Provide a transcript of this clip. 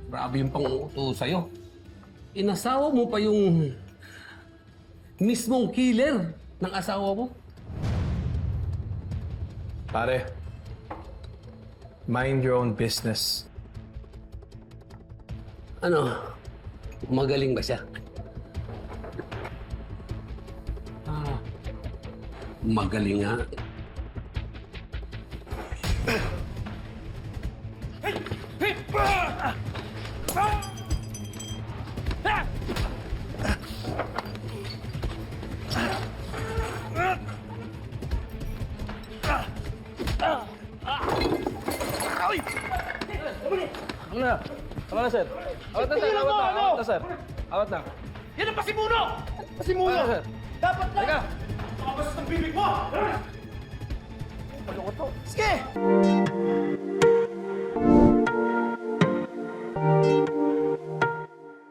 Grabe yung pang-uuto sa'yo. Inasawa mo pa yung mismong killer ng asawa mo. Pare, mind your own business. Ano? Magaling ba siya? Magaling nga. Tama na, sir. Awat na, sir. Awat na, sir. Awat na. Yan ang pasimuno! Pasimuno! Awat na, sir. Dapat na! Teka. Makabasas ng bibig mo! Sige!